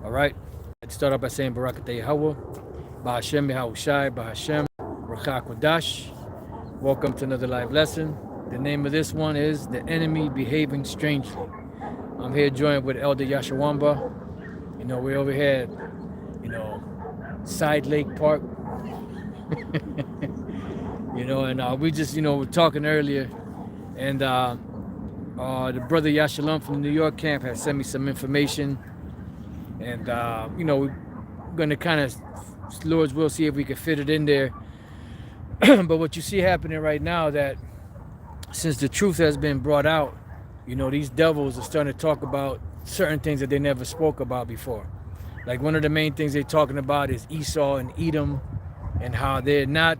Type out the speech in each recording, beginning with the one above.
All right. I'd start off by saying Barakateh Yahweh, Bahashem Yahushai, Bahashem, Rakha Kodash. Welcome to another live lesson. The name of this one is The Enemy Behaving Strangely. I'm here joined with Elder Yashawamba. You know, we're over here at, Side Lake Park. And we just, we're talking earlier. And the brother Yashalom from the New York camp has sent me some information. And, we're going to kind of, Lord's will, see if we can fit it in there. But what you see happening right now, that since the truth has been brought out, these devils are starting to talk about certain things that they never spoke about before. Like one of the main things they're talking about is Esau and Edom, and how they're not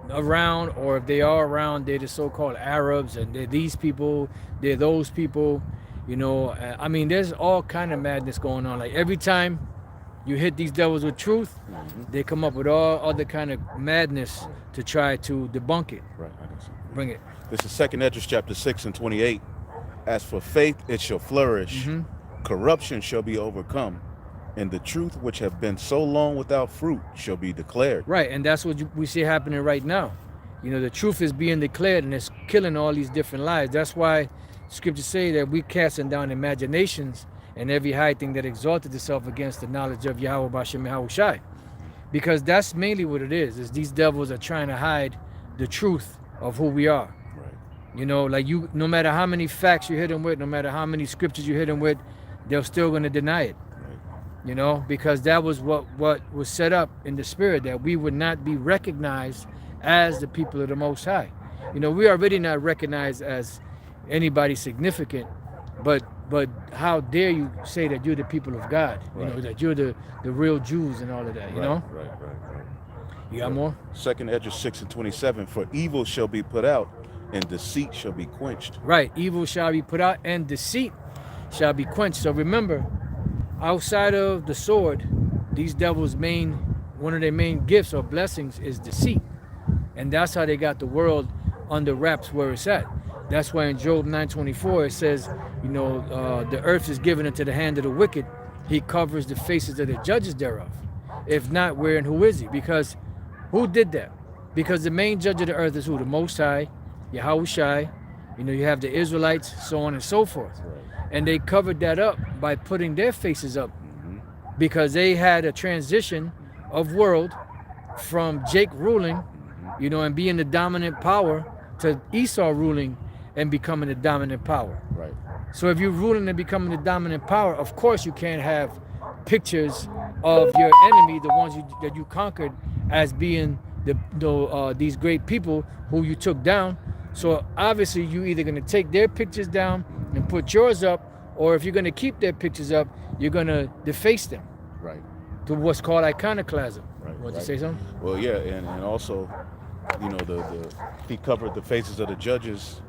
around, or if they are around, they're the so-called Arabs, and they're these people, they're those people. There's all kind of madness going on. Like every time you hit these devils with truth, they come up with all other kind of madness to try to debunk it. Right, I can see. Bring it. This is 2nd Esdras chapter 6 and 28. As for faith, it shall flourish. Corruption shall be overcome. And the truth which have been so long without fruit shall be declared. Right, and that's what we see happening right now. The truth is being declared, and it's killing all these different lies. That's why scriptures say that we casting down imaginations and every high thing that exalted itself against the knowledge of Yahweh Bashem Yahushai. Because that's mainly what it is these devils are trying to hide the truth of who we are. Right. No matter how many facts you hit them with, no matter how many scriptures you hit them with, they're still going to deny it. Because that was what was set up in the spirit, that we would not be recognized as the people of the Most High. We are already not recognized as anybody significant, but how dare you say that you're the people of God? Right. That you're the real Jews and all of that. Right. You got more? 2nd Esdras 6 and 27. For evil shall be put out, and deceit shall be quenched. Right. Evil shall be put out, and deceit shall be quenched. So remember, outside of the sword, these devils' one of their main gifts or blessings is deceit. And that's how they got the world under wraps where it's at. That's why in Job 9:24 it says, the earth is given into the hand of the wicked. He covers the faces of the judges thereof. If not, where and who is he? Because who did that? Because the main judge of the earth is who? The Most High, Yahushai. You have the Israelites, so on and so forth. Right. And they covered that up by putting their faces up, because they had a transition of world from Jake ruling, and being the dominant power, to Esau ruling and becoming the dominant power. Right. So if you're ruling and becoming the dominant power, of course you can't have pictures of your enemy, the ones that you conquered, as being these great people who you took down. So obviously you either going to take their pictures down and put yours up, or if you're going to keep their pictures up, you're going to deface them. Right. To what's called iconoclasm. Right. Want to say something? Well, yeah, and also, he covered the faces of the judges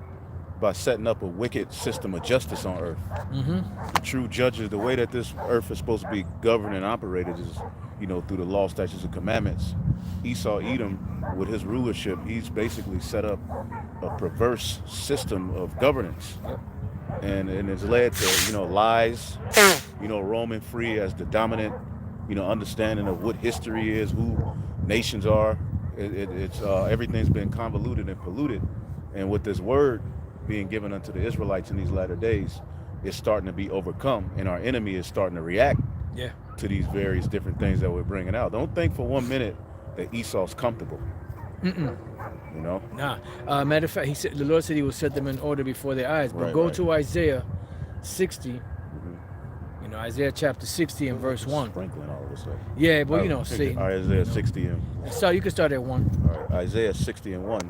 by setting up a wicked system of justice on earth. The true judges, the way that this earth is supposed to be governed and operated is, through the law, statutes, and commandments. Esau, Edom, with his rulership, he's basically set up a perverse system of governance. And it's led to, lies, roaming free as the dominant, understanding of what history is, who nations are. It's everything's been convoluted and polluted. And with this word being given unto the Israelites in these latter days, it's starting to be overcome, and our enemy is starting to react to these various different things that we're bringing out. Don't think for 1 minute that Esau's comfortable. Nah. Matter of fact, the Lord said he will set them in order before their eyes. But go to Isaiah 60. Isaiah chapter 60 and verse 1. Sprinkling all of a sudden. Yeah, but see. Isaiah 60 and... So you can start at 1. All right, Isaiah 60 and 1.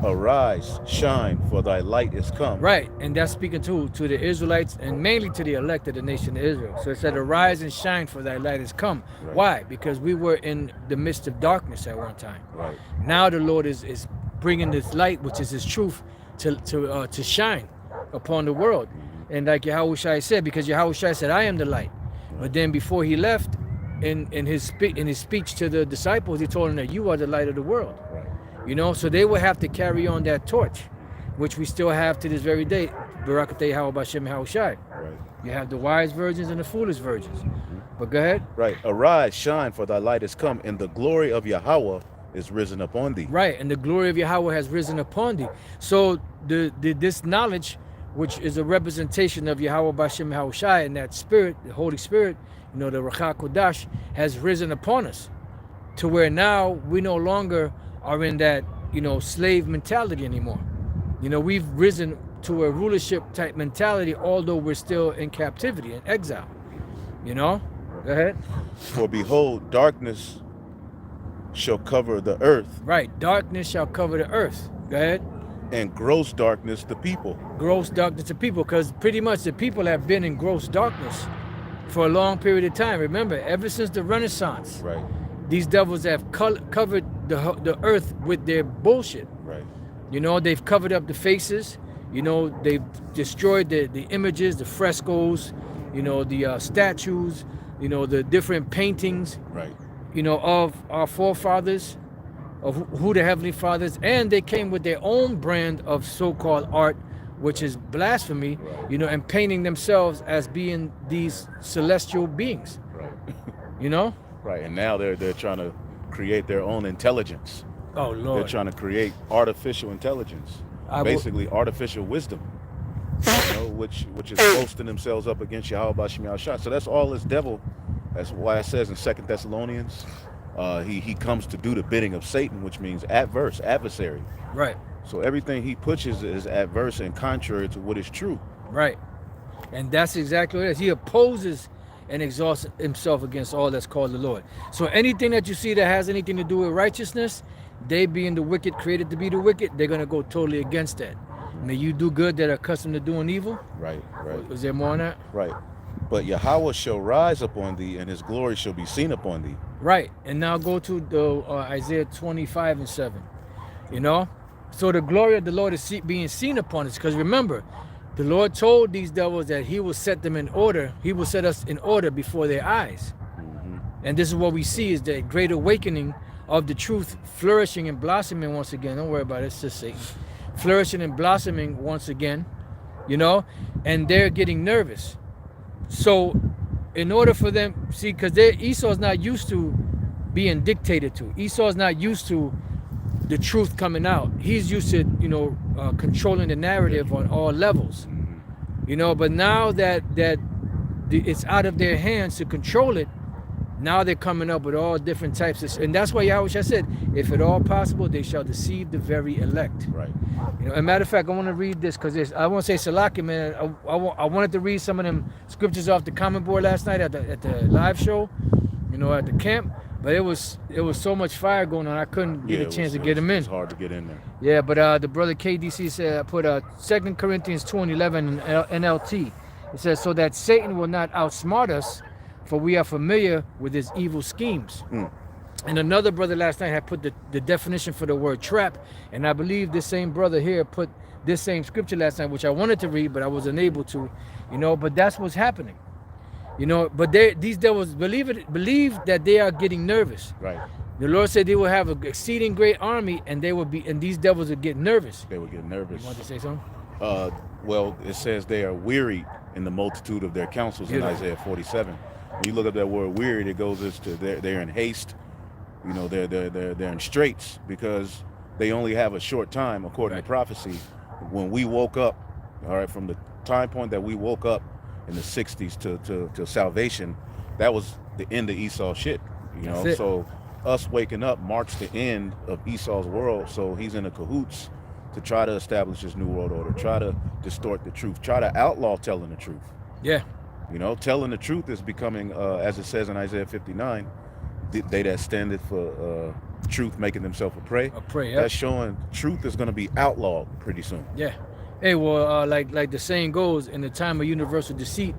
Arise, shine, for thy light is come. Right, and that's speaking to the Israelites, and mainly to the elect of the nation of Israel. So it said, arise and shine, for thy light is come. Right. Why? Because we were in the midst of darkness at one time. Right. Now the Lord is bringing this light, which is his truth, to shine upon the world. And like Yahushai said, because Yahushai said, I am the light. But then before he left, in his speech to the disciples, he told them that you are the light of the world. Right. So they will have to carry on that torch, which we still have to this very day. Barakateh Yahweh Bashem Yahushai. Right. You have the wise virgins and the foolish virgins. But go ahead. Right. Arise, shine, for thy light is come, and the glory of Yahweh is risen upon thee. Right, and the glory of Yahweh has risen upon thee. So this knowledge, which is a representation of Yahweh Bashem Yahushai, and that spirit, the Holy Spirit, the Ruach Kodash, has risen upon us, to where now we no longer are in that slave mentality anymore. We've risen to a rulership type mentality, although we're still in captivity and exile. Go ahead. For behold, darkness shall cover the earth. Right, darkness shall cover the earth. Go ahead. And gross darkness the people. Gross darkness to people, because pretty much the people have been in gross darkness for a long period of time. Remember, ever since the Renaissance, right, these devils have covered the earth with their bullshit. Right. They've covered up the faces. They've destroyed the images, the frescoes, the statues, the different paintings, right, of our forefathers, of who the Heavenly Fathers, and they came with their own brand of so-called art, which is blasphemy, right, and painting themselves as being these celestial beings. Right. Right, and now they're trying to create their own intelligence. Oh Lord. They're trying to create artificial intelligence, basically artificial wisdom, which is boasting themselves up against Yahweh Bashem Yahushua. So that's all this devil. That's why it says in 2 Thessalonians, he comes to do the bidding of Satan, which means adversary. Right. So everything he pushes is adverse and contrary to what is true. Right. And that's exactly what it is. He opposes and exalts himself against all that's called the Lord. So anything that you see that has anything to do with righteousness, they being the wicked, created to be the wicked, they're going to go totally against that. May you do good that are accustomed to doing evil. Right. Is there more on that? Right. But Yahweh shall rise upon thee, and his glory shall be seen upon thee. Right. And now go to the Isaiah 25:7. So the glory of the Lord is being seen upon us. Because remember, the Lord told these devils that he will set them in order. He will set us in order before their eyes. Mm-hmm. And this is what we see, is the great awakening of the truth, flourishing and blossoming once again. Don't worry about it. It's just Satan. Flourishing and blossoming once again, and they're getting nervous. So in order for them, see, because Esau's not used to being dictated to. Esau's not used to the truth coming out. He's used to, controlling the narrative on all levels. But now that it's out of their hands to control it, now they're coming up with all different types of, and that's why Yahweh said, if at all possible, they shall deceive the very elect. Right. As a matter of fact, I want to read this because I want to say Salaki, man. I wanted to read some of them scriptures off the comment board last night at the live show, at the camp. But it was so much fire going on, I couldn't get a chance to get them in. It's hard to get in there. Yeah, but the brother KDC said, I put 2 Corinthians 2:11 in NLT. It says, so that Satan will not outsmart us, for we are familiar with his evil schemes. And another brother last night had put the definition for the word trap, and I believe this same brother here put this same scripture last night, which I wanted to read, but I was unable to, but that's what's happening. But these devils believe that they are getting nervous. Right. The Lord said they will have an exceeding great army, and these devils would get nervous. They would get nervous. You want to say something? Well, it says they are wearied in the multitude of their counsels in Isaiah 47. When you look up that word wearied, it goes as to they're in haste. They're in straits because they only have a short time, according to prophecy. When we woke up, all right, from the time point that we woke up in the 60s to salvation, that was the end of Esau's shit. So us waking up marks the end of Esau's world. So he's in the cahoots to try to establish this new world order, try to distort the truth, try to outlaw telling the truth. Yeah. Telling the truth is becoming, as it says in Isaiah 59, they that standeth for truth making themselves a prey. A prey, yeah. That's showing truth is going to be outlawed pretty soon. Yeah. Hey, well, like the saying goes, in the time of universal deceit,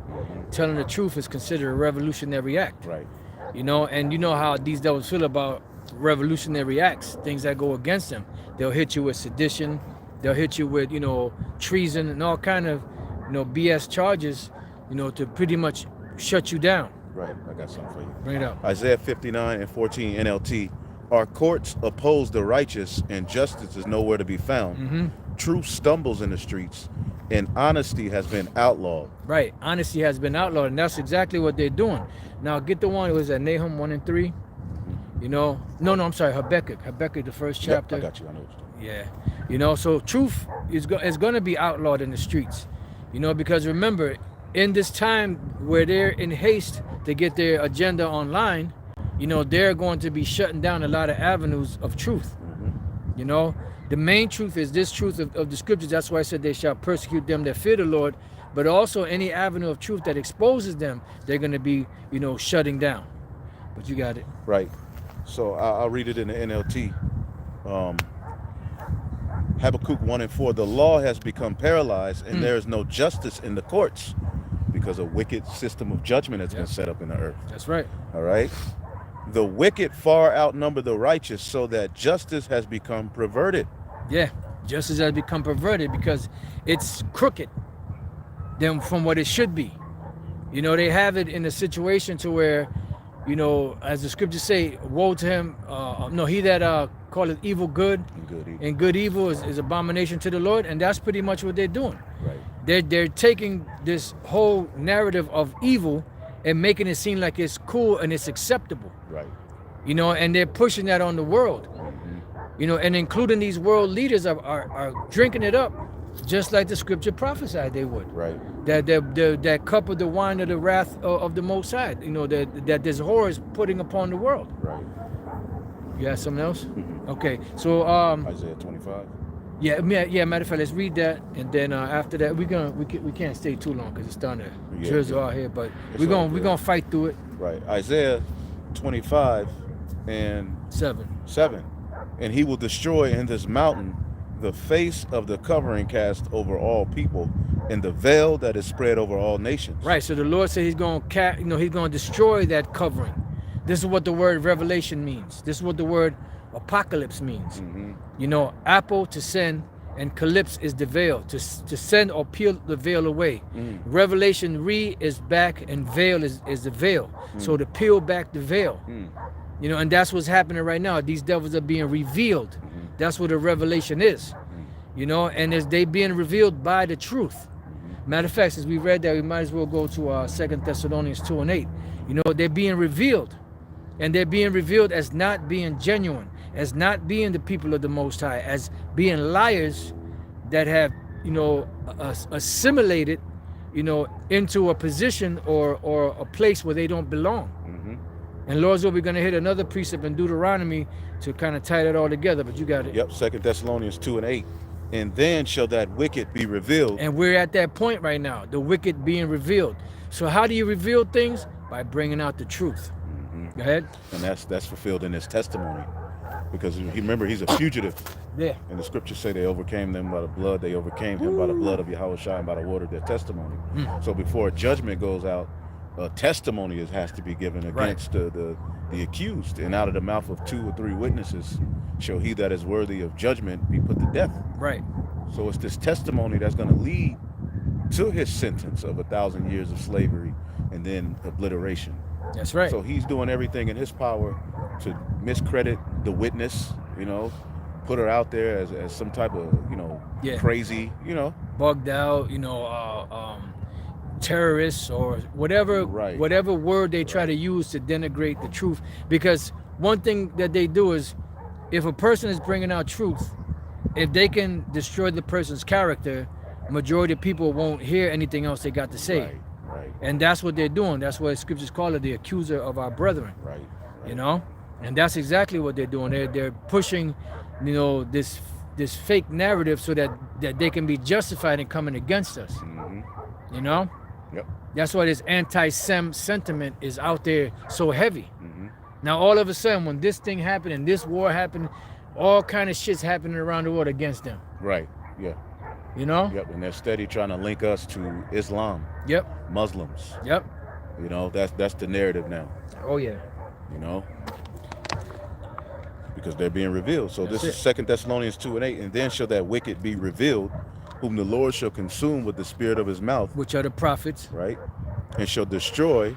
telling the truth is considered a revolutionary act. Right. And you know how these devils feel about revolutionary acts, things that go against them. They'll hit you with sedition. They'll hit you with, treason and all kind of, BS charges, to pretty much shut you down. Right. I got something for you. Bring it up. Isaiah 59:14 NLT. Our courts oppose the righteous, and justice is nowhere to be found. Truth stumbles in the streets, and honesty has been outlawed. Right. Honesty has been outlawed, and that's exactly what they're doing. Now, get the one, it was at Nahum 1 and 3. You know, no, I'm sorry, Habakkuk, the first chapter. Yep, I got you. I know what you're doing. Yeah. You know, so truth is going to be outlawed in the streets. You know, because remember, in this time where they're in haste to get their agenda online, you know, they're going to be shutting down a lot of avenues of truth. You know, the main truth is this truth of the scriptures. That's why I said they shall persecute them that fear the Lord, but also any avenue of truth that exposes them, they're going to be, you know, shutting down. But you got it. Right. So I'll read it in the NLT. Habakkuk 1 and 4, the law has become paralyzed and there is no justice in the courts because a wicked system of judgment has been set up in the earth. That's right. All right. The wicked far outnumber the righteous, so that justice has become perverted. Yeah, justice has become perverted because it's crooked than from what it should be. You know, they have it in a situation to where, you know, as the scriptures say, woe to him, he that calleth evil good and good evil is abomination to the Lord, and that's pretty much what they're doing. Right. They're taking this whole narrative of evil and making it seem like it's cool and it's acceptable. Right. You know, and they're pushing that on the world. You know, and including these world leaders are drinking it up, just like the scripture prophesied they would. Right. That cup of the wine of the wrath of the Most High. You know, that this horror is putting upon the world. Right. You got something else? Okay. So Isaiah 25. Yeah. Matter of fact, let's read that, and then after that, we can't stay too long because it's starting to drizzle out here. But we're gonna fight through it. Right. Isaiah 25 and 7. And he will destroy in this mountain the face of the covering cast over all people, and the veil that is spread over all nations. Right. So the Lord said He's going to destroy that covering. This is what the word revelation means. This is what the word apocalypse means. You know, apple to send, and calypse is the veil, to send or peel the veil away. Revelation is back, and veil is the veil. So to peel back the veil. You know, and that's what's happening right now. These devils are being revealed. That's what a revelation is. You know, and they being revealed by the truth. Matter of fact, since we read that, we might as well go to 2 Thessalonians 2 and 8. You know, they're being revealed. And they're being revealed as not being genuine, as not being the people of the Most High, as being liars that have, you know, assimilated, you know, into a position or a place where they don't belong. And Lord's will, we're going to hit another precept in Deuteronomy to kind of tie that all together, but you got it. Yep, 2 Thessalonians 2 and 8. And then shall that wicked be revealed. And we're at that point right now, the wicked being revealed. So how do you reveal things? By bringing out the truth. Go ahead. And that's fulfilled in his testimony. Because remember, he's a fugitive. Yeah. And the scriptures say they overcame them by the blood. They overcame him by the blood of Yahushua and by the word of their testimony. So before a judgment goes out, a testimony has to be given against the accused. And out of the mouth of 2 or 3 witnesses shall he that is worthy of judgment be put to death. Right. So it's this testimony that's going to lead to his sentence of 1,000 years of slavery and then obliteration. That's right. So he's doing everything in his power to miscredit the witness, you know, put her out there as some type of, you know, crazy, you know, bugged out, you know, terrorists or whatever, whatever word they try to use to denigrate the truth. Because one thing that they do is, if a person is bringing out truth, if they can destroy the person's character, majority of people won't hear anything else they got to say. And that's what they're doing. That's what scriptures call it, the accuser of our brethren. You know, and that's exactly what they're doing. They're pushing, you know, this fake narrative so that they can be justified in coming against us. You know. Yep. That's why this anti-Sem sentiment is out there so heavy. Now all of a sudden, when this thing happened and this war happened, all kind of shit's happening around the world against them. Right. Yeah. You know? Yep. And they're steady trying to link us to Islam. Yep. Muslims. Yep. You know, that's the narrative now. Oh yeah. You know? Because they're being revealed. So this is 2 Thessalonians 2 and 8. And then shall that wicked be revealed, whom the Lord shall consume with the spirit of his mouth. Which are the prophets. Right. And shall destroy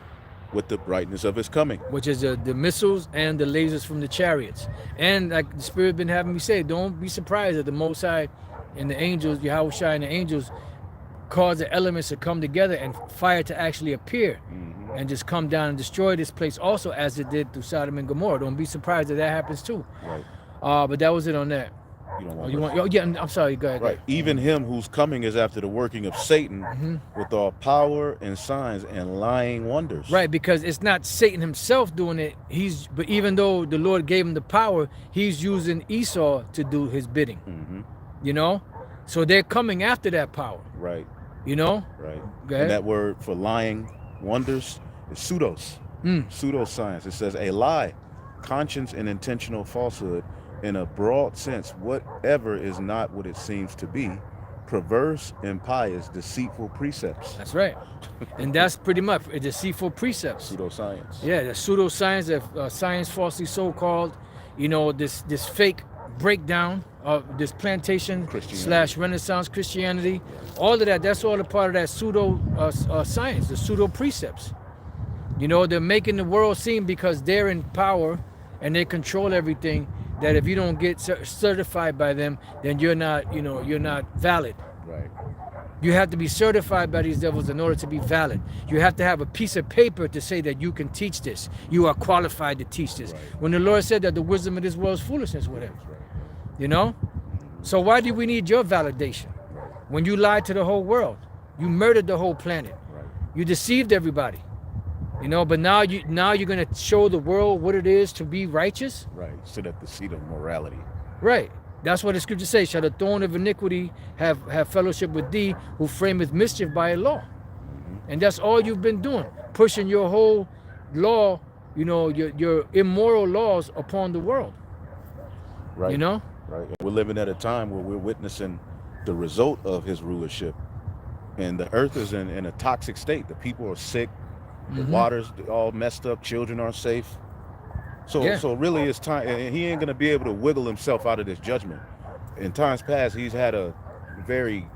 with the brightness of his coming. Which is the missiles and the lasers from the chariots. And like the Spirit been having me say, don't be surprised that the Most High and the angels, Yahushua and the angels, cause the elements to come together and fire to actually appear and just come down and destroy this place also, as it did through Sodom and Gomorrah. Don't be surprised if that happens too. Right. But that was it on that. You don't Oh, want you verse want? Oh, yeah. I'm sorry. Go ahead. Right. Even him whose coming is after the working of Satan with all power and signs and lying wonders. Right, because it's not Satan himself doing it. But even though the Lord gave him the power, he's using Esau to do his bidding. You know, so they're coming after that power. Right. You know. Right. Go ahead. And that word for lying wonders is pseudos. Pseudoscience. It says a lie, conscience and intentional falsehood. In a broad sense, whatever is not what it seems to be, perverse, impious, deceitful precepts. That's right. And that's pretty much a deceitful precepts. Pseudoscience. Yeah, the pseudoscience, science falsely so-called, you know, this fake breakdown of this plantation / Renaissance Christianity, all of that, that's all a part of that pseudo science, the pseudo precepts. You know, they're making the world seem, because they're in power and they control everything, that if you don't get certified by them, then you're not, you know, you're not valid. Right. You have to be certified by these devils in order to be valid. You have to have a piece of paper to say that you can teach this. You are qualified to teach this. Right. When the Lord said that the wisdom of this world is foolishness with him. Right. You know? So why do we need your validation? When you lied to the whole world, you murdered the whole planet. Right. You deceived everybody. You know, but now you're gonna show the world what it is to be righteous. Right. Sit at the seat of morality. Right. That's what the scripture says. Shall the thorn of iniquity have fellowship with thee, who frameth mischief by a law? And that's all you've been doing, pushing your whole law, you know, your immoral laws upon the world. Right. You know? Right. We're living at a time where we're witnessing the result of his rulership. And the earth is in a toxic state. The people are sick. The water's all messed up. Children aren't safe. So really it's time. And he ain't going to be able to wiggle himself out of this judgment. In times past, he's had a very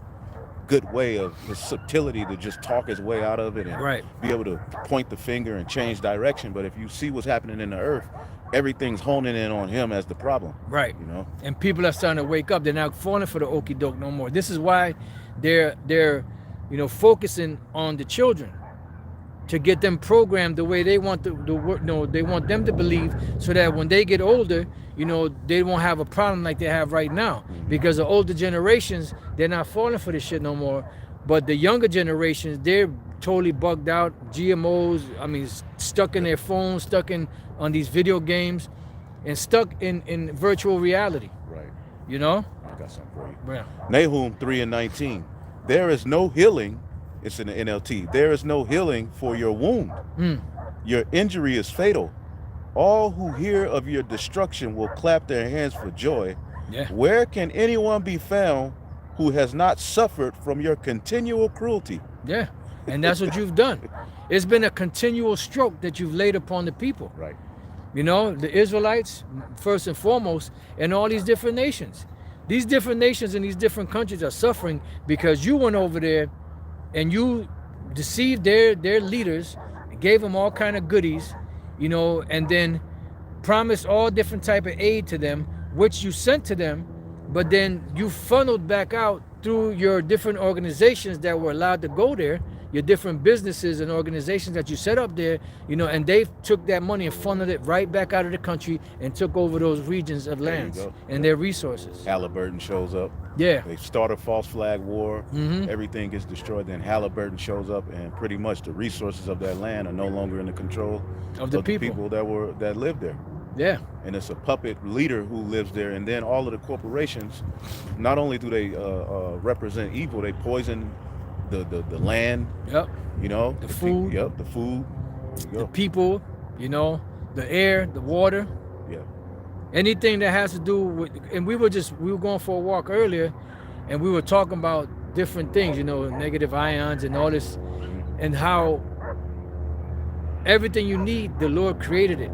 good way of his subtlety to just talk his way out of it and be able to point the finger and change direction. But if you see what's happening in the earth, everything's honing in on him as the problem. Right. You know? And people are starting to wake up. They're not falling for the okie doke no more. This is why they're you know, focusing on the children, to get them programmed the way they want they want them to believe, so that when they get older, you know, they won't have a problem like they have right now. Because the older generations, they're not falling for this shit no more. But the younger generations, they're totally bugged out. GMOs, I mean, stuck in their phones, stuck on these video games, and stuck in virtual reality. Right. You know? I got something for you. Yeah. Nahum 3:19. There is no healing. It's in the NLT. There is no healing for your wound. Your injury is fatal. All who hear of your destruction will clap their hands for joy. Yeah. Where can anyone be found who has not suffered from your continual cruelty? Yeah. And that's what you've done. It's been a continual stroke that you've laid upon the people. Right. You know, the Israelites, first and foremost, and all these different nations. These different nations in these different countries are suffering because you went over there and you deceived their leaders, gave them all kind of goodies, you know, and then promised all different type of aid to them, which you sent to them, but then you funneled back out through your different organizations that were allowed to go there, your different businesses and organizations that you set up there, you know, and they took that money and funneled it right back out of the country and took over those regions of lands and their resources. Halliburton shows up. Yeah. They start a false flag war. Everything gets destroyed. Then Halliburton shows up, and pretty much the resources of that land are no longer in the control of the people that lived there. Yeah. And it's a puppet leader who lives there. And then all of the corporations, not only do they represent evil, they poison the land. Yep. You know, the food. The food. The people. You know, the air, the water. Yeah. Anything that has to do with, and we were going for a walk earlier, and we were talking about different things, you know, negative ions and all this, and how everything you need, the Lord created it,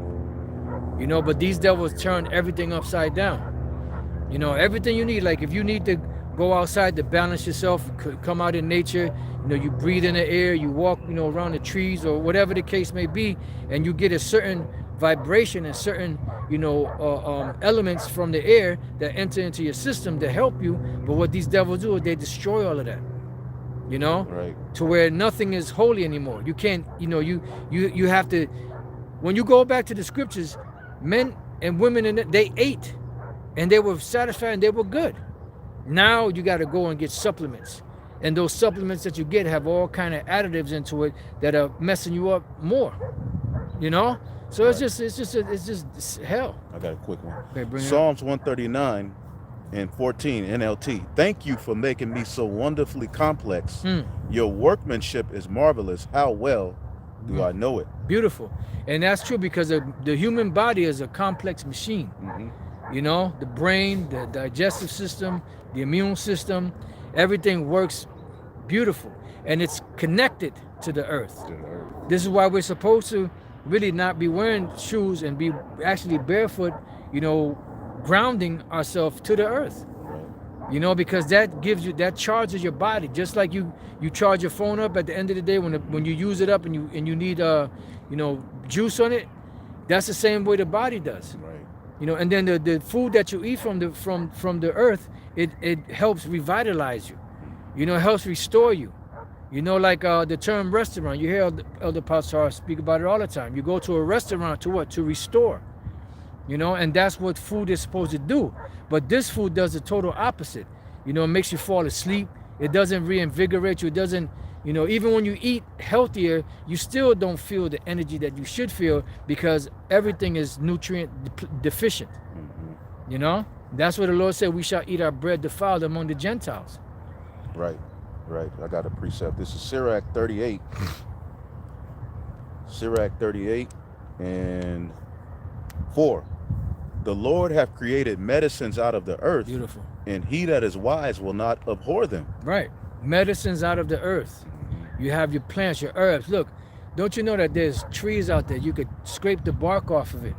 you know, but these devils turn everything upside down. You know, everything you need, like if you need to go outside to balance yourself, come out in nature, you know, you breathe in the air, you walk, you know, around the trees or whatever the case may be, and you get a certain vibration and certain, you know, elements from the air that enter into your system to help you. But what these devils do is they destroy all of that. you know, Right. to where nothing is holy anymore. You can't, you have to. When you go back to the scriptures, men and women they ate, and they were satisfied and they were good. Now you got to go and get supplements, and those supplements that you get have all kind of additives into it that are messing you up more. You know, so Right. it's just hell. I got a quick one. Okay, bring it up. Psalms 139 and 14 NLT. Thank you for making me so wonderfully complex. Your workmanship is marvelous. How well do I know it? Beautiful, and that's true because the human body is a complex machine. You know, the brain, the digestive system, the immune system, everything works beautiful, and it's connected to the earth. This is why we're supposed to really not be wearing shoes and be actually barefoot, you know, grounding ourselves to the earth. You know, because that gives you, that charges your body, just like you charge your phone up at the end of the day when you use it up and you need you know, juice on it. That's the same way the body does. Right. You know, and then the food that you eat from the earth, it helps revitalize you. You know, it helps restore you. You know, like the term restaurant, you hear Elder Pastor speak about it all the time. You go to a restaurant to what? To restore. You know, and that's what food is supposed to do. But this food does the total opposite. You know, it makes you fall asleep. It doesn't reinvigorate you. It doesn't, you know, even when you eat healthier, you still don't feel the energy that you should feel because everything is nutrient deficient. You know, that's what the Lord said, we shall eat our bread defiled among the Gentiles. Right. Right. I got a precept. This is Sirach 38. Sirach 38 and 4. The Lord hath created medicines out of the earth. Beautiful. And he that is wise will not abhor them. Right. Medicines out of the earth. You have your plants, your herbs. Look, don't you know that there's trees out there? You could scrape the bark off of it.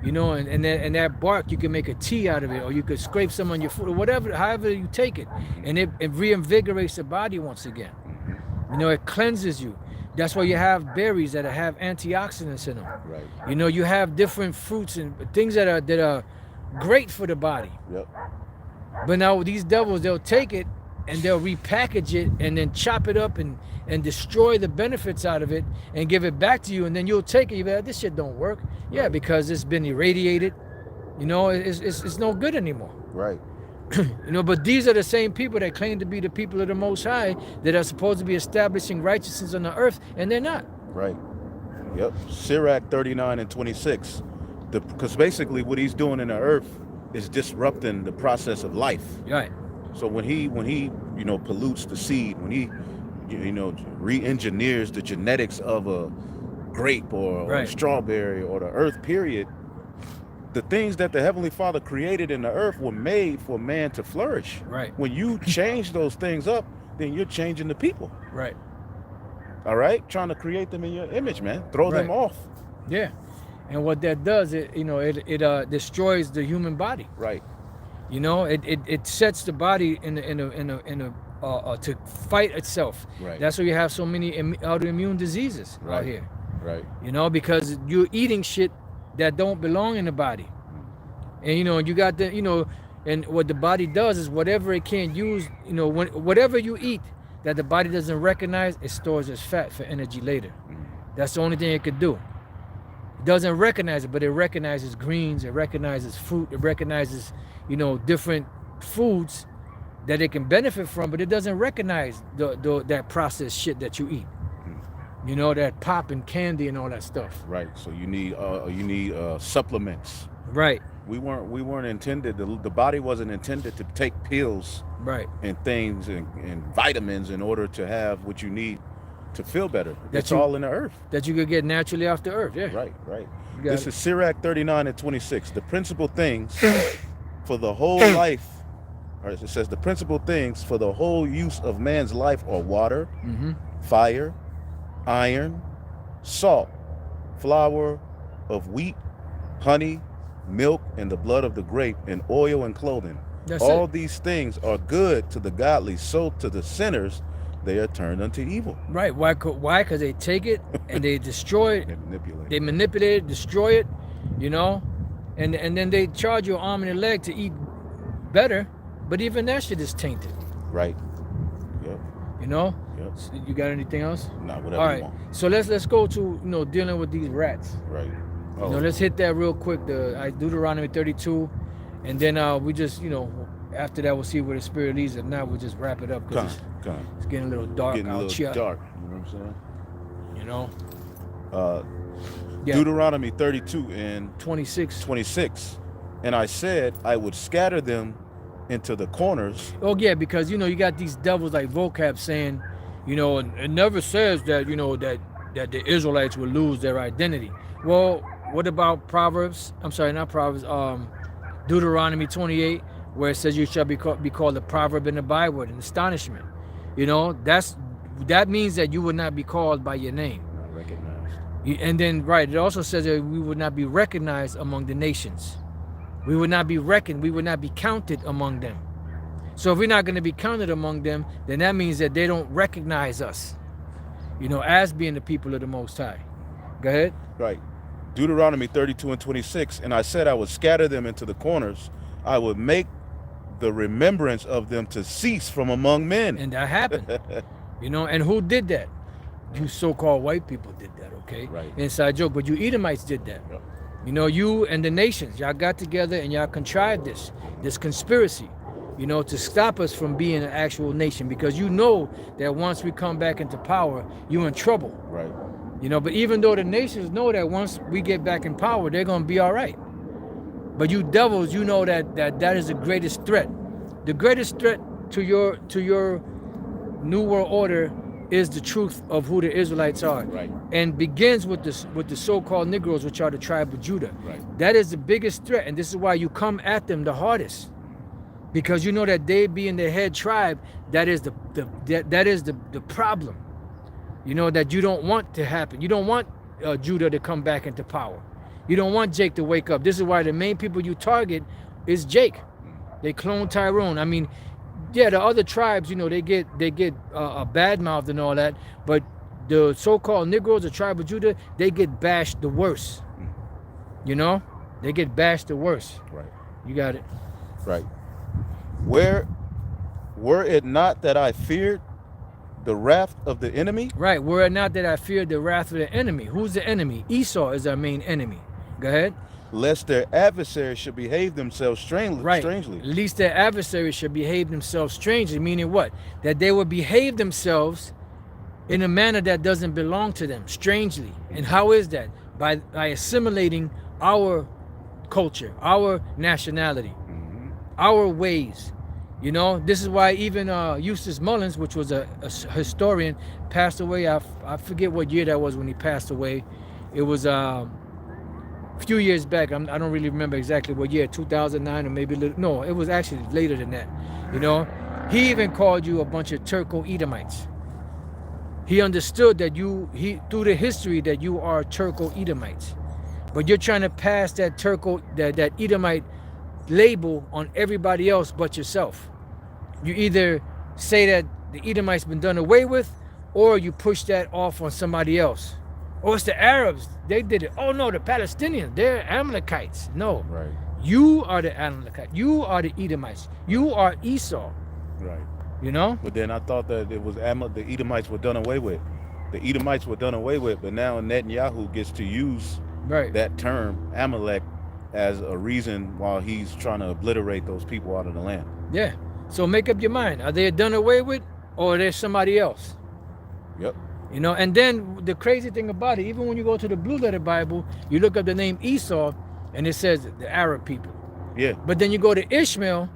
You know, and that bark, you can make a tea out of it, or you could scrape some on your food, or whatever, however you take it. And it reinvigorates the body once again. You know, it cleanses you. That's why you have berries that have antioxidants in them. Right. You know, you have different fruits and things that are great for the body. Yep. But now these devils, they'll take it and they'll repackage it and then chop it up and destroy the benefits out of it and give it back to you, and then you'll take it. You'll be like, this shit don't work. Yeah, because it's been irradiated. You know, it's no good anymore. Right. You know, but these are the same people that claim to be the people of the Most High that are supposed to be establishing righteousness on the earth, and they're not. Right. Yep. Sirach 39 and 26. Because basically what he's doing in the earth is disrupting the process of life. Right. So when he you know, pollutes the seed, when he, you know, re-engineers the genetics of a grape or a strawberry or the earth, period, the things that the Heavenly Father created in the earth were made for man to flourish. Right. When you change those things up, then you're changing the people. Right. All right? Trying to create them in your image, man. Throw them off. Yeah. And what that does, it destroys the human body. Right. You know, it sets the body in a to fight itself. Right. That's why you have so many autoimmune diseases out here. Right. You know, because you're eating shit that don't belong in the body. And you know, you got the, you know, and what the body does is whatever it can't use, you know, whatever you eat that the body doesn't recognize, it stores as fat for energy later. That's the only thing it could do. It doesn't recognize it, but it recognizes greens, it recognizes fruit, it recognizes, you know, different foods that it can benefit from, but it doesn't recognize that processed shit that you eat. You know, that pop and candy and all that stuff. Right. So you need supplements. Right. We weren't intended. The body wasn't intended to take pills. Right. And things and vitamins in order to have what you need to feel better. It's all in the earth. That you could get naturally off the earth. Yeah. Right. Right. This is Sirach 39 and 26. The principal things for the whole life. Or it says the principal things for the whole use of man's life are water, fire, iron, salt, flour of wheat, honey, milk, and the blood of the grape, and oil and clothing. All these things are good to the godly, so to the sinners they are turned unto evil. Right. Why? Because they take it and they destroy it. They manipulate it, destroy it, you know, and then they charge your arm and a leg to eat better, but even that shit is tainted. Right. Yep. You know, Yep. So you got anything else? Nah, whatever All you right. want. So let's go to dealing with these rats. Right. You know, let's hit that real quick. The Deuteronomy 32, and then we just after that we'll see where the Spirit leads. If not, we'll just wrap it up because it's getting a little dark getting a out little here. dark. You know what I'm saying? You know. Deuteronomy 32 and 26. And I said I would scatter them into the corners. Oh yeah, because you got these devils like vocab saying, it never says that that the Israelites will lose their identity. Well, what about Proverbs? I'm sorry, not Proverbs. Deuteronomy 28, where it says you shall be called a proverb and a byword, an astonishment. That means that you would not be called by your name. Not recognized. And then it also says that we would not be recognized among the nations. We would not be reckoned. We would not be counted among them. So if we're not going to be counted among them, then that means that they don't recognize us, as being the people of the Most High. Go ahead. Right. Deuteronomy 32 and 26. And I said I would scatter them into the corners. I would make the remembrance of them to cease from among men. And that happened. And who did that? You so-called white people did that, okay? Right. Inside joke. But you Edomites did that. Yep. You and the nations, y'all got together and y'all contrived this conspiracy, to stop us from being an actual nation, because that once we come back into power, you're in trouble. Right. But even though the nations know that once we get back in power, they're going to be all right. But you devils, that is the greatest threat. The greatest threat to your New World Order is the truth of who the Israelites are. Right. And begins with the so-called Negroes, which are the tribe of Judah. Right. That is the biggest threat, and this is why you come at them the hardest. Because you know that they being the head tribe, that is the problem. That you don't want to happen. You don't want Judah to come back into power. You don't want Jake to wake up. This is why the main people you target is Jake. They clone Tyrone. I mean, yeah, the other tribes, they get a bad mouthed and all that, but the so-called Negroes, the tribe of Judah, they get bashed the worst. They get bashed the worst. Right. You got it. Right. Were it not that I feared the wrath of the enemy? Right. Were it not that I feared the wrath of the enemy. Who's the enemy? Esau is our main enemy. Go ahead. Lest their adversaries should behave themselves strangely. Right. At least their adversaries should behave themselves strangely, meaning what? That they would behave themselves in a manner that doesn't belong to them, strangely. And how is that? By assimilating our culture, our nationality, our ways. This is why even Eustace Mullins, which was a historian, passed away. I forget what year that was when he passed away. It was a few years back. I don't really remember exactly what year, 2009 or maybe no, it was actually later than that. He even called you a bunch of Turco-Edomites. He understood that through the history that you are Turco-Edomites, but you're trying to pass that that Edomite label on everybody else but yourself. You either say that the Edomites been done away with, or you push that off on somebody else. Or it's the Arabs, they did it. Oh no, the Palestinians, they're Amalekites. No, right. You are the Amalekites. You are the Edomites. You are Esau. Right. But then I thought that it was the Edomites were done away with. The Edomites were done away with, but now Netanyahu gets to use that term Amalek as a reason why he's trying to obliterate those people out of the land. Yeah. So make up your mind. Are they done away with, or are there somebody else? Yep. And then the crazy thing about it, even when you go to the Blue Letter Bible, you look up the name Esau, and it says the Arab people. Yeah. But then you go to Ishmael,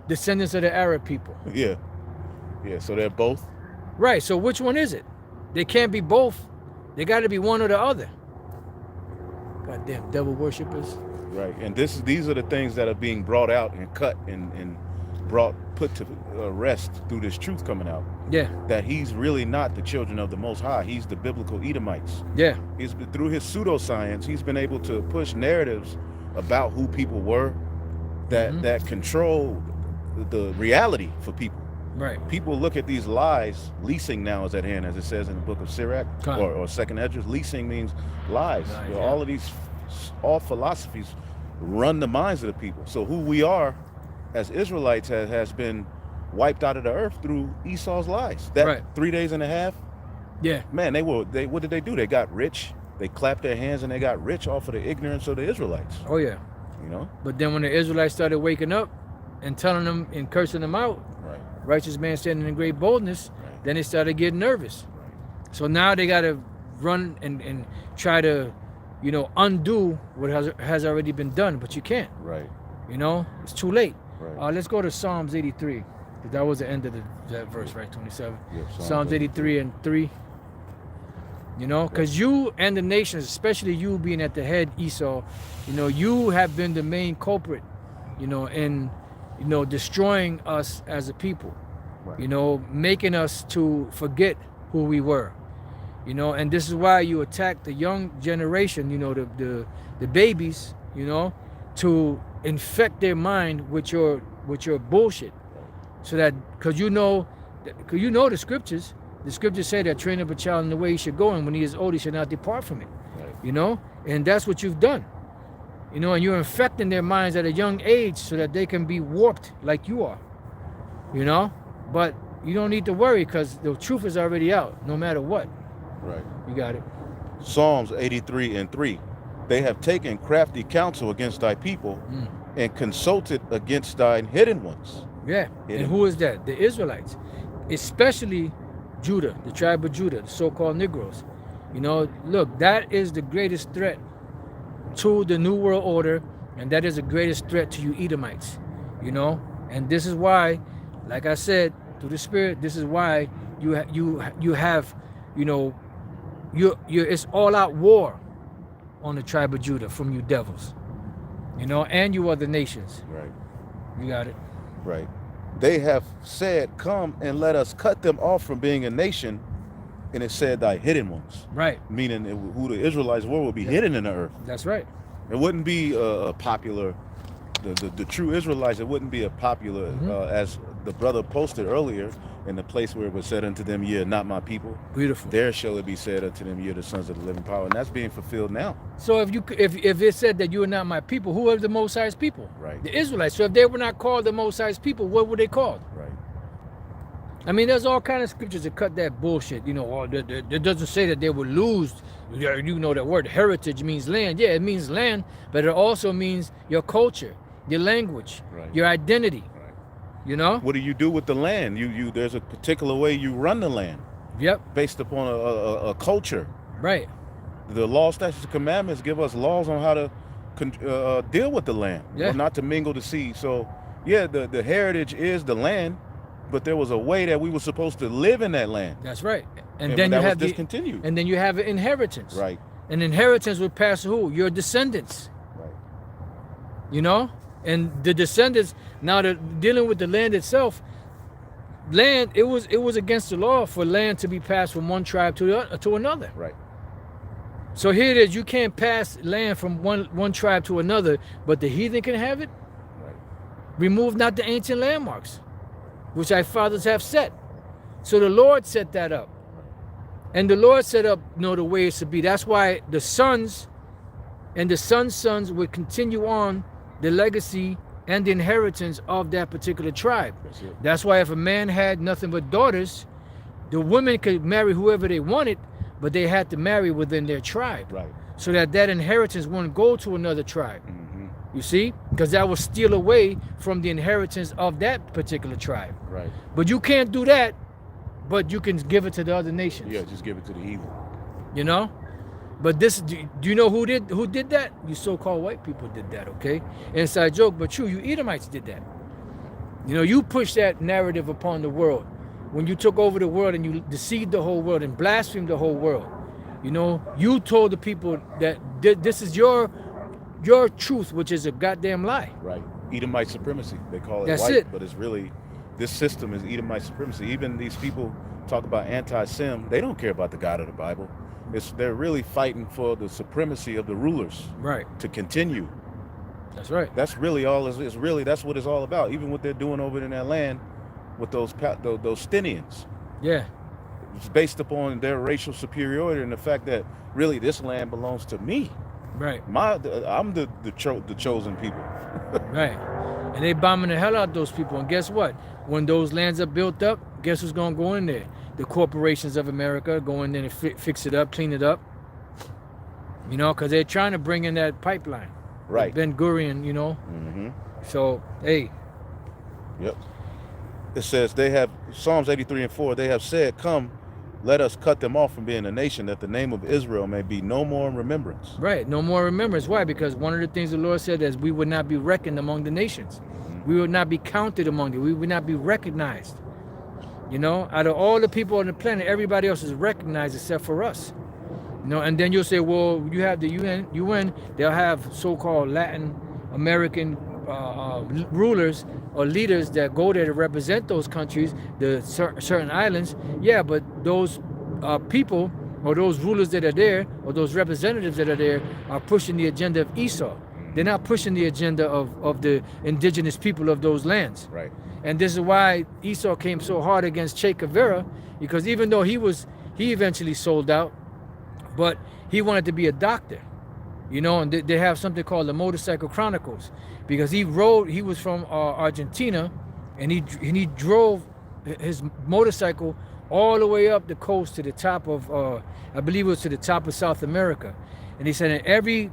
descendants of the Arab people. Yeah. Yeah, so they're both? Right, so which one is it? They can't be both. They got to be one or the other. Goddamn devil worshippers. Right, and these are the things that are being brought out and cut and put to rest through this truth coming out. Yeah. That he's really not the children of the Most High. He's the biblical Edomites. Yeah. Through his pseudoscience, he's been able to push narratives about who people were that control the reality for people. Right. People look at these lies. Leasing now is at hand, as it says in the book of Sirach or Second Esdras. Leasing means lies. All of these, all philosophies run the minds of the people. So who we are as Israelites has been wiped out of the earth through Esau's lies. That Right. 3 days and a half, Yeah. man, they what did they do? They got rich. They clapped their hands and they got rich off of the ignorance of the Israelites. Oh yeah. You know? But then when the Israelites started waking up and telling them and cursing them out, Right. righteous man standing in great boldness, Right. then they started getting nervous. So now they got to run and try to, undo what has already been done, but you can't. Right. It's too late. Right. Let's go to Psalms 83. That was the end of that verse, right? 27. Yeah, Psalms 83 and 3. Because you and the nations, especially you being at the head, Esau, you have been the main culprit, in, destroying us as a people, Right. making us to forget who we were, and this is why you attack the young generation, the babies, to infect their mind with your bullshit, so that because the scriptures. The scriptures say that train up a child in the way he should go, and when he is old, he should not depart from it. Right. And that's what you've done. And you're infecting their minds at a young age so that they can be warped like you are. But you don't need to worry because the truth is already out, no matter what. Right. You got it. Psalms 83 and 3. They have taken crafty counsel against thy people and consulted against thine hidden ones. Yeah. And who is that? The Israelites, especially Judah, the tribe of Judah, the so-called Negroes. Look, that is the greatest threat to the New World Order, and that is the greatest threat to you Edomites. And this is why, like I said, through the Spirit, this is why you have, it's all-out war on the tribe of Judah from you devils, and you other nations. Right. You got it. Right. They have said, come and let us cut them off from being a nation. And it said thy hidden ones. Right. Meaning who the Israelites were would be hidden in the earth. That's right. It wouldn't be a popular, the true Israelites, it wouldn't be a popular, as the brother posted earlier, in the place where it was said unto them, ye are not my people. Beautiful. There shall it be said unto them, ye are the sons of the living power. And that's being fulfilled now. So if it said that you are not my people, who are the Most High's people? Right. The Israelites. So if they were not called the Most High's people, what were they called? Right. I mean, there's all kind of scriptures that cut that bullshit. It doesn't say that they would lose. That word heritage means land. Yeah, it means land, but it also means your culture, your language, Right. your identity. Right. What do you do with the land? There's a particular way you run the land. Yep. Based upon a culture. Right. The law, statutes, and commandments give us laws on how to deal with the land. Yeah. Not to mingle the seed. So, yeah, the heritage is the land, but there was a way that we were supposed to live in that land. That's right. And that then you was have discontinued. and then you have an inheritance. Right. An inheritance would pass to who? Your descendants. Right. And the descendants, now they're dealing with the land itself. Land, it was against the law for land to be passed from one tribe to another. Right. So here it is, you can't pass land from one tribe to another, but the heathen can have it. Right. Remove not the ancient landmarks, which our fathers have set. So the Lord set that up. And the Lord set up, the way it should be. That's why the sons and the sons' would continue on the legacy and the inheritance of that particular tribe. That's why if a man had nothing but daughters, the women could marry whoever they wanted, but they had to marry within their tribe. Right. So that inheritance wouldn't go to another tribe. Mm-hmm. You see? Because that will steal away from the inheritance of that particular tribe. Right. But you can't do that, but you can give it to the other nations. Yeah, just give it to the heathen. But this, do you know who did that? You so-called white people did that, okay? Inside joke, but true, you Edomites did that. You pushed that narrative upon the world. When you took over the world and you deceived the whole world and blasphemed the whole world, you told the people that this is your truth, which is a goddamn lie. Right. Edomite supremacy. They call it That's white, it. but it's really, this system is Edomite supremacy. Even these people talk about anti-Sem. They don't care about the God of the Bible. They're really fighting for the supremacy of the rulers. Right. To continue. That's right. That's really all. It's really, that's what it's all about. Even what they're doing over in that land with those Stinians. Yeah. It's based upon their racial superiority and the fact that really this land belongs to me. Right. I'm the chosen people. Right. And they bombing the hell out those people. And guess what? When those lands are built up, guess who's gonna go in there? The corporations of America go in there and fix it up, clean it up. You know, because they're trying to bring in that pipeline. Right. Ben Gurion, you know. Mm-hmm. So, hey. Yep. It says they have, Psalms 83:4, they have said, come, let us cut them off from being a nation, that the name of Israel may be no more in remembrance. Right, no more remembrance. Why? Because one of the things the Lord said is we would not be reckoned among the nations. We would not be counted among them. We would not be recognized. You know, out of all the people on the planet, everybody else is recognized except for us. You know, and then you'll say, well, you have the UN, they'll have so-called Latin American rulers or leaders that go there to represent those countries, the certain islands. Yeah, but those people or those rulers that are there or those representatives that are there are pushing the agenda of Esau. They're not pushing the agenda of the indigenous people of those lands. Right. And this is why Esau came so hard against Che Guevara, because even though he eventually sold out, but he wanted to be a doctor, you know, and they have something called the Motorcycle Chronicles, because he was from Argentina, and he drove his motorcycle all the way up the coast to the top of, I believe it was to the top of South America. And he said in every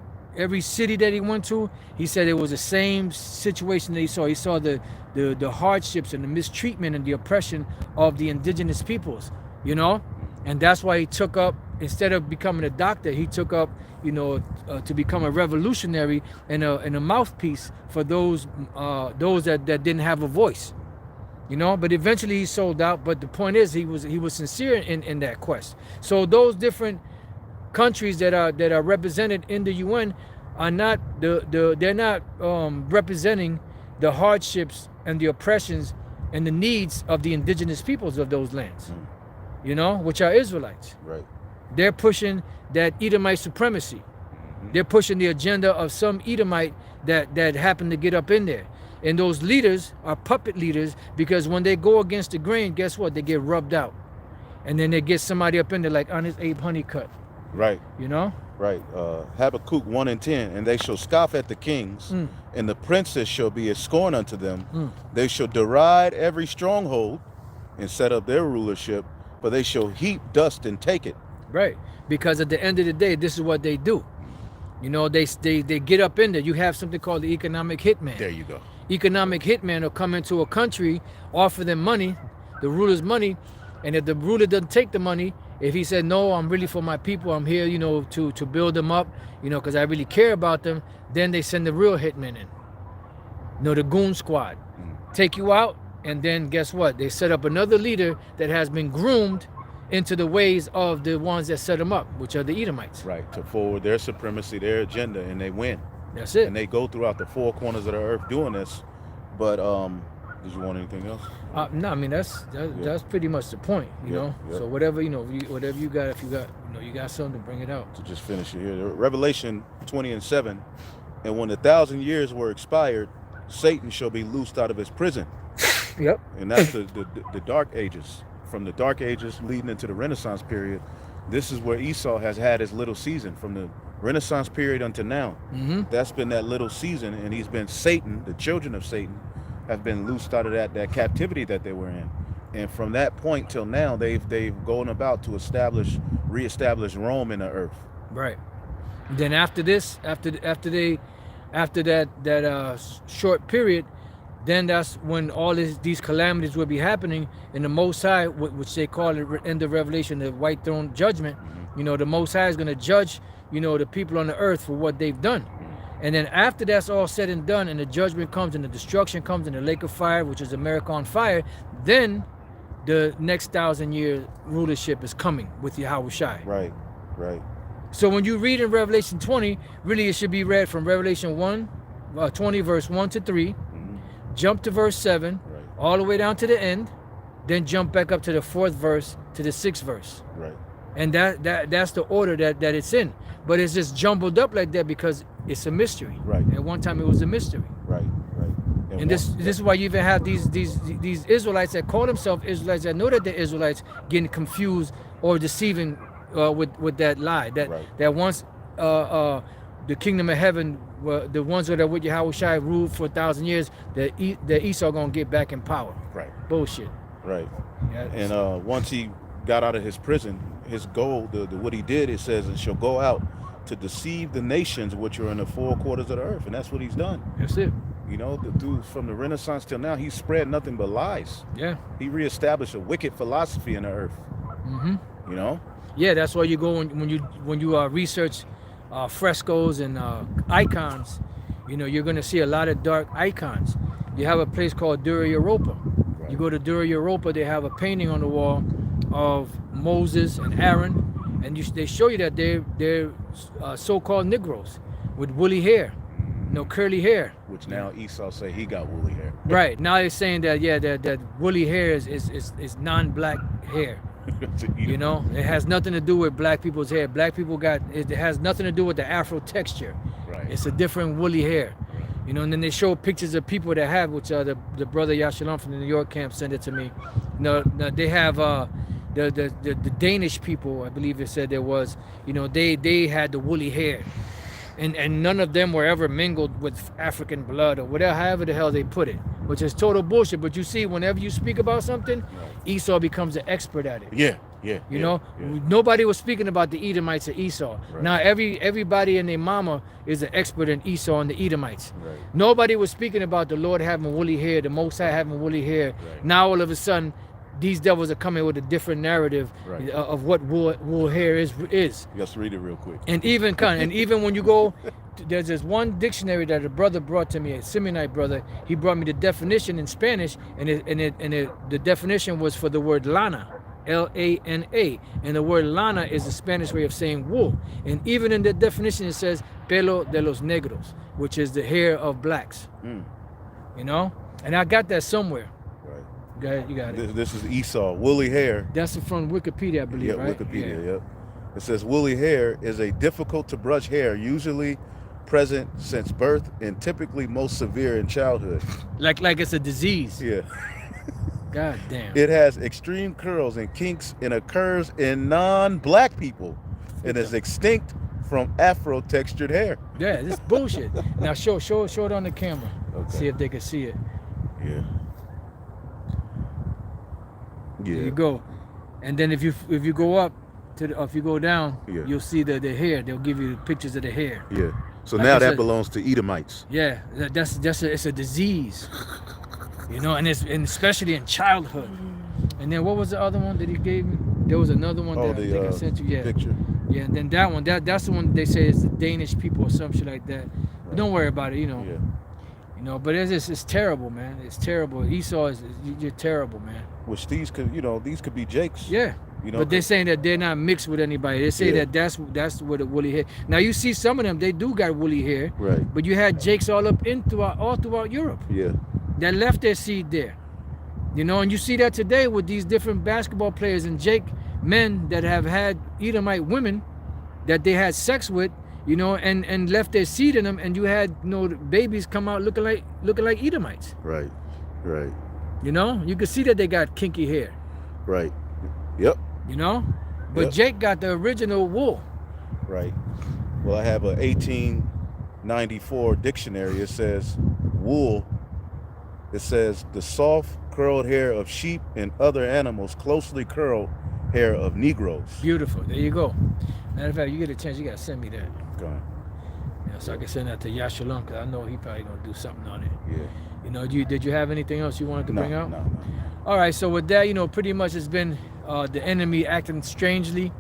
city that he went to, he said it was the same situation that he saw. He saw the hardships and the mistreatment and the oppression of the indigenous peoples, you know? And that's why he took up, instead of becoming a doctor, he took up, you know, to become a revolutionary and a mouthpiece for those that didn't have a voice, you know. But eventually he sold out. But the point is, he was sincere in that quest. So those different countries that are represented in the UN are not they're not representing the hardships and the oppressions and the needs of the indigenous peoples of those lands, you know, which are Israelites. Right. They're pushing that Edomite supremacy. They're pushing the agenda of some Edomite that happened to get up in there. And those leaders are puppet leaders, because when they go against the grain, guess what? They get rubbed out. And then they get somebody up in there like Honest Abe Honeycutt. Right. You know? Right. Habakkuk 1:10, and they shall scoff at the kings, and the princes shall be a scorn unto them. They shall deride every stronghold and set up their rulership, but they shall heap dust and take it. Right. Because at the end of the day, this is what they do. You know, they get up in there. You have something called the economic hitman. There you go. Economic hitman will come into a country, offer them money, the ruler's money, and if the ruler doesn't take the money, if he said, no, I'm really for my people, I'm here, you know, to build them up, you know, because I really care about them, then they send the real hitmen in. You know, the goon squad. Take you out, and then guess what? They set up another leader that has been groomed into the ways of the ones that set them up, which are the Edomites. Right, to forward their supremacy, their agenda, and they win. That's it. And they go throughout the four corners of the earth doing this. But did you want anything else? No, I mean that's pretty much the point, you know. So whatever, you know, whatever you got, if you got, you know, you got something, bring it out. To just finish it here, Revelation 20:7, and when 1,000 years were expired, Satan shall be loosed out of his prison. Yep. And that's the dark ages. From the dark ages leading into the Renaissance period, this is where Esau has had his little season. From the Renaissance period until now, that's been that little season, and he's been Satan, the children of Satan, have been loosed out of that captivity that they were in. And from that point till now, they've gone about to reestablish Rome in the earth. Right. Then after this, after that short period, then that's when all these calamities will be happening. And the Most High, which they call it in the Revelation, the white throne judgment, you know, the Most High is going to judge, you know, the people on the earth for what they've done. And then after that's all said and done, and the judgment comes, and the destruction comes, and the lake of fire, which is America on fire, then the next 1,000-year rulership is coming with Yahweh Shai. Right, right. So when you read in Revelation 20, really it should be read from Revelation 20, verse 1 to 3, jump to verse 7, all the way down to the end, then jump back up to the 4th verse to the 6th verse. Right. And that's the order that it's in. But it's just jumbled up like that because it's a mystery. Right. At one time it was a mystery. Right, right. And this is why you even have these Israelites that call themselves Israelites, that know that they're Israelites, getting confused or deceiving with that lie. That once the kingdom of heaven the ones that are with Yahushua ruled for 1,000 years, that Esau gonna get back in power. Right. Bullshit. Right. Yeah, And once he got out of his prison, his goal, the what he did, it says, and shall go out to deceive the nations which are in the four quarters of the earth, and that's what he's done. that's it. You know, the dude from the Renaissance till now, he spread nothing but lies. Yeah. He reestablished a wicked philosophy in the earth. Mm-hmm. You know. Yeah, that's why you go when you research frescoes and icons. You know, you're gonna see a lot of dark icons. You have a place called Dura Europa. Right. You go to Dura Europa, they have a painting on the wall of Moses and Aaron, and they show you that they're so-called Negroes with woolly hair, curly hair. Which now Esau say he got woolly hair. Right now they're saying that that woolly hair is non-black hair. You know, it has nothing to do with black people's hair. Black people it has nothing to do with the Afro texture. Right. It's a different woolly hair. You know, and then they show pictures of people that have, which the brother Yashalom from the New York camp sent it to me. No, they have the Danish people, I believe it said there was, you know, they had the woolly hair. And none of them were ever mingled with African blood or whatever, however the hell they put it, which is total bullshit. But you see, whenever you speak about something, Esau becomes an expert at it. Yeah. You know, nobody was speaking about the Edomites or Esau. Right. Now everybody and their mama is an expert in Esau and the Edomites. Right. Nobody was speaking about the Lord having woolly hair, the Most High having woolly hair. Right. Now all of a sudden, these devils are coming with a different narrative of what wool hair is. Let's read it real quick. And even when you go, there's this one dictionary that a brother brought to me, a Simeonite brother. He brought me the definition in Spanish, and the definition was for the word lana, L-A-N-A, and the word lana is the Spanish way of saying wool. And even in the definition, it says pelo de los negros, which is the hair of blacks. You know, and I got that somewhere. Go ahead, you got it. This is Esau, woolly hair. That's from Wikipedia, I believe, right? Wikipedia, yep. It says woolly hair is a difficult to brush hair, usually present since birth and typically most severe in childhood. Like it's a disease. Yeah. God damn. It has extreme curls and kinks and occurs in non-black people and is extinct from Afro-textured hair. Yeah, this bullshit. Now show it on the camera. Okay. See if they can see it. Yeah. There you go. And then if you go up if you go down, you'll see the hair. They'll give you pictures of the hair. Yeah. So like now that belongs to Edomites. Yeah, it's a disease. You know, and especially in childhood. And then what was the other one that he gave me? There was another one that I think I sent you. Yeah. Picture. Yeah, and then that one, that's the one they say is the Danish people or some shit like that. But don't worry about it, you know. Yeah. You know, but it's terrible, man. It's terrible. Esau you're terrible, man. Which these could be Jakes. Yeah. You know, but they're saying that they're not mixed with anybody. They say that that's where the woolly hair. Now you see some of them, they do got woolly hair. Right. But you had Jakes all throughout Europe. Yeah. That left their seed there. You know, and you see that today with these different basketball players and men that have had Edomite women that they had sex with, you know, and left their seed in them, and you had, you know, babies come out looking like Edomites. Right. You know, you could see that they got kinky hair. Right. Yep. You know, but Jake got the original wool. Right. Well, I have a 1894 dictionary. It says wool. It says the soft curled hair of sheep and other animals, closely curled hair of Negroes. Beautiful. There you go. Matter of fact, you get a chance, you gotta send me that. Go on. Yeah, so I can send that to Yashalom, because I know he probably gonna do something on it. Yeah. You know, did you have anything else you wanted to bring out? No. All right, so with that, you know, pretty much it's been the enemy acting strangely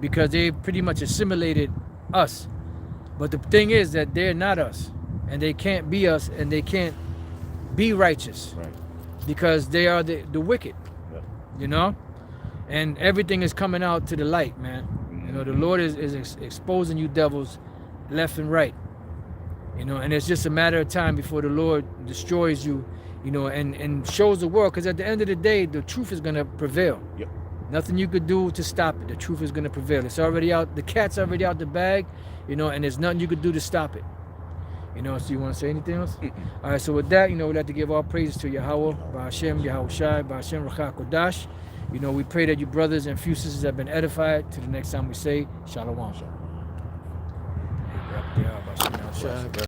because they pretty much assimilated us. But the thing is that they're not us, and they can't be us, and they can't be righteous. Right. Because they are the wicked. Yep. You know? And everything is coming out to the light, man. You know, the Lord is exposing you devils left and right. You know, and it's just a matter of time before the Lord destroys you, you know, and shows the world. Because at the end of the day, the truth is going to prevail. Yep. Nothing you could do to stop it. The truth is going to prevail. It's already out. The cat's already out the bag, you know, and there's nothing you could do to stop it. You know, so you want to say anything else? All right, so with that, you know, we'd like to give all praises to Yahweh, Ba'ashem, Yahweh Shai, Ba'ashem, Rachah Kodash. You know, we pray that you brothers and few sisters have been edified. Till the next time we say, Shalom.